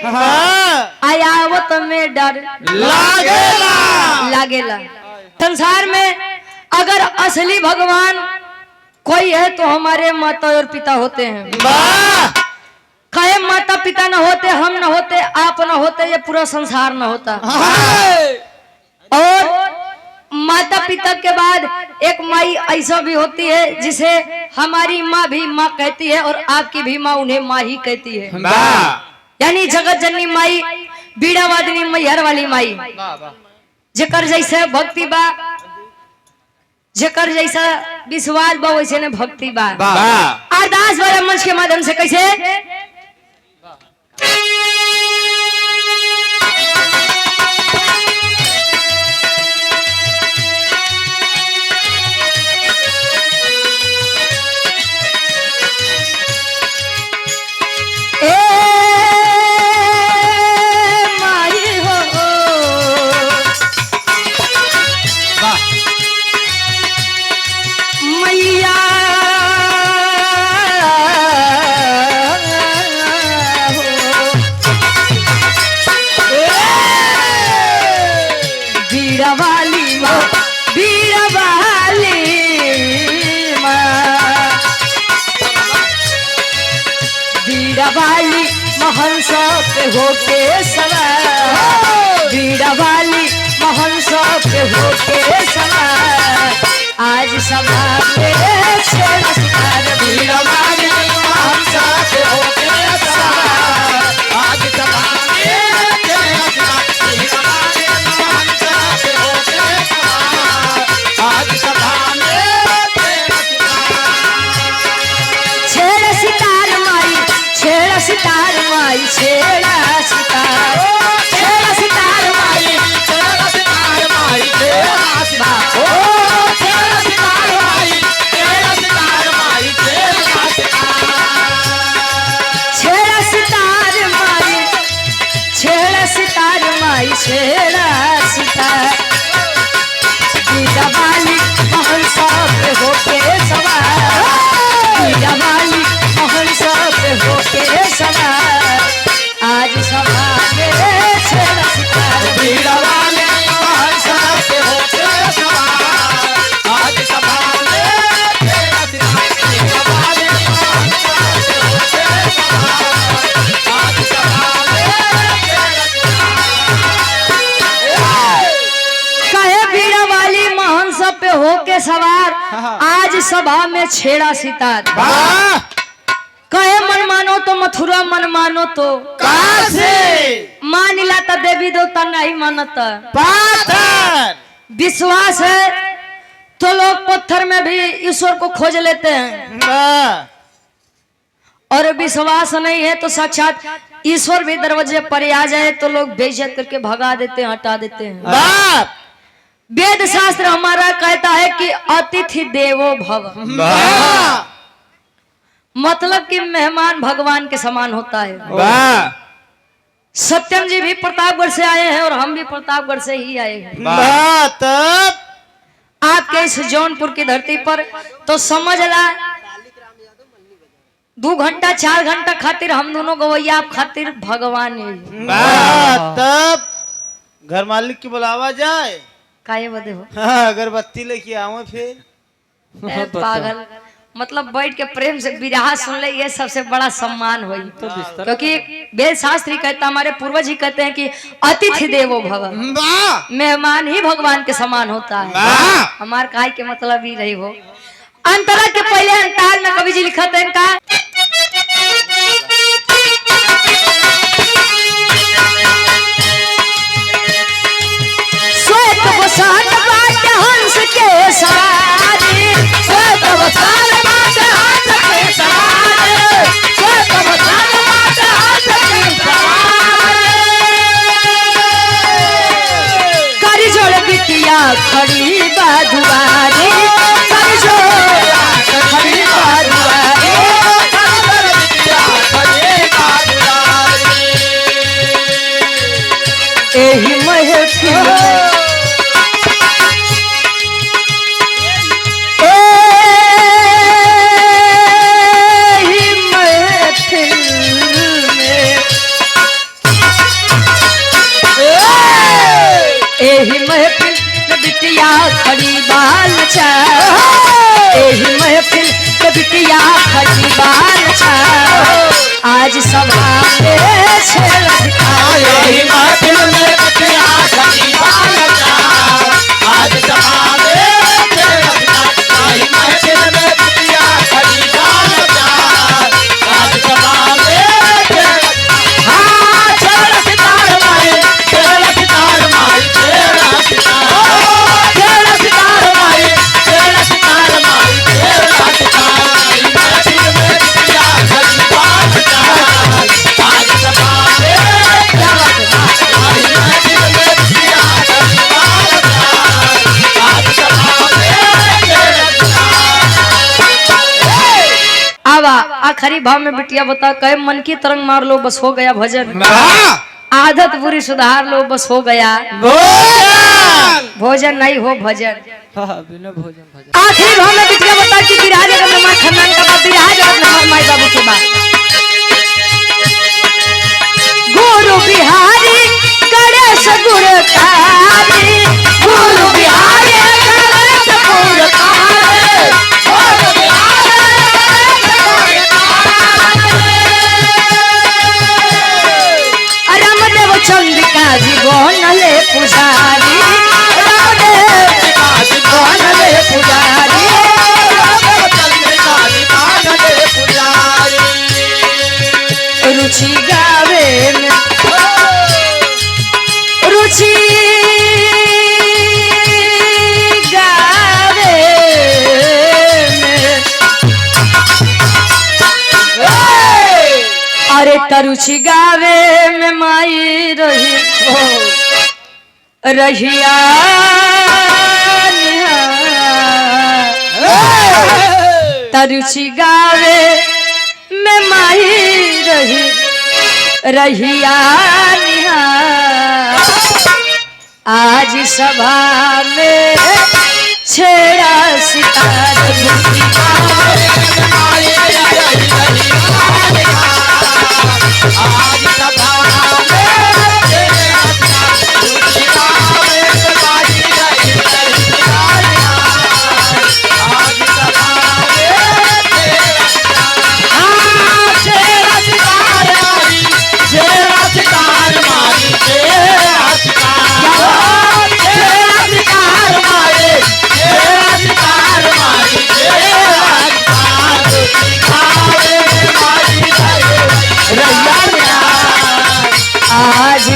आयावत में डर लागेला। संसार में अगर असली भगवान कोई है तो हमारे माता और पिता होते हैं। कहे माता पिता न होते, हम न होते, आप न होते, ये पूरा संसार न होता। और माता पिता के बाद एक माई ऐसा भी होती है जिसे हमारी माँ भी माँ कहती है और आपकी भी माँ उन्हें माँ ही कहती है। यानी जगत जननी माई, बीड़ा वादनी मैहर वाली माई, जेकर जैसे भक्ति बा, जेकर जैसा विश्वास बा वैसे ने भक्ति बा। अरदास वाला मंच के माध्यम से कैसे वाली महंसा पे होके सवार, बीड़ा वाली महंसा पे होके सवार, आज सभा में छेड़ा सितार, बीड़ा वाली महंसा पे होके सवार, आज सभा में छेड़ा सितार, बीड़ा वाली महंसा पे होके सवार, आज सभा में छेड़ा सितार माई, छेड़ा सितार माई, छेड़ा सितार, छेड़ा सितार माई, छेड़ा सितार माई, छेड़ा सितार, ओ छेड़ा सितार माई, छेड़ा सितार माई, छेड़ा सितार, छेड़ा सितार माई, छेड़ा सितार माई, छेड़ा सितार, बीड़ा वाली महंसा पे होके सवार, बीड़ा वाली महंसा पे होके सवार, आज सभा में छेड़ा सितार, बीड़ा वाली महंसा पे होके सवार, आज सभा में छेड़ा सितार, बीड़ा वाली महंसा पे होके सवार, आज सभा में छेड़ा सितार, कहे बीड़ा वाली महंसा पे होके सवार, आज सभा में छेड़ा सितार, कहे मन मानो तो मथुरा, मन मानो तो काशी, मान लाता देवी देवता नहीं मानता पाथर, विश्वास है तो लोग पत्थर में भी ईश्वर को खोज लेते हैं, और विश्वास नहीं है तो साक्षात ईश्वर भी दरवाजे पर आ जाए तो लोग बेइज्जत करके भगा देते हैं, हटा देते हैं। वेद शास्त्र हमारा कहता है कि अतिथि देवो भव, मतलब कि मेहमान भगवान के समान होता है। सत्यम जी भी प्रतापगढ़ से आए हैं और हम भी प्रतापगढ़ से ही आए हैं। आपके इस जौनपुर की धरती पर तो समझ ला 2 घंटा 4 घंटा खातिर हम दोनों गवैया आप खातिर भगवान है। तब घर मालिक की बुलावा जाए काहे बदे हो? अगरबत्ती लेके आओ फिर पागल, मतलब बैठ के प्रेम से विरहा सुन ले, ये सबसे बड़ा सम्मान हुई। क्योंकि वेद शास्त्री कहता, हमारे पूर्वज ही कहते हैं कि अतिथि देवो भव, मेहमान ही भगवान के समान होता है। हमार काय के मतलब ही रही हो। अंतरा के पहले अंताल में कवि जी लिखते हैं का श्वेत बसात बाट हंस के सारी, श्वेत बसात बाट हंस के सारी, श्वेत बसात बाट हंस के सारी, करी जोड़ बिटिया खड़ी बाधुआरी, करी जोड़ खड़ी बाधुआरी, एही महफिल बिटिया खड़ी बाल छा एही महफिल में बिटिया खड़ी बाल छा आज सभा में छेड़ दिखाए यही महफिल में बिटिया खड़ी बाल छा आज सभा में छेड़ दिखाए यही महफिल में बिटिया खड़ी बाल छा आज सभा में छेड़ हाँ छेड़ सितार मारे छेड़ सितार मारे छेड़ सितार मारे छेड़ सितार मारे छेड़ सितार यही महफिल में बिटिया खड़ी बाल छा आज सभा में छेड़ दिखाए यही महफिल में बिटिया खड़ी बाल छा आज सभा में छेड़ आवा आखिरी भाव में बिटिया बता कहे मन की तरंग मार लो बस हो गया भजन आदत बुरी सुधार लो बस हो गया भोजन नहीं हो भजन बिना भोजन भजन आखिरी भाव में बिटिया बता कि विराज अगर नमः खन्नान का बाप विराज और नमः माई बाबू के बाद गुरु बिहारी गणेश गुरकारी गुरु बिहारी गणेश गुरकारी रामदेव चंद्रिका जी बनले पुजारी रामदेव बनले पुजारी रुचि गावे में रुचि गावे में अरे तरुचि गावे में माई रही रहिया तरुचि गावे में माई रही रहिया आज सभा में छेड़ा सितार आज सभा आज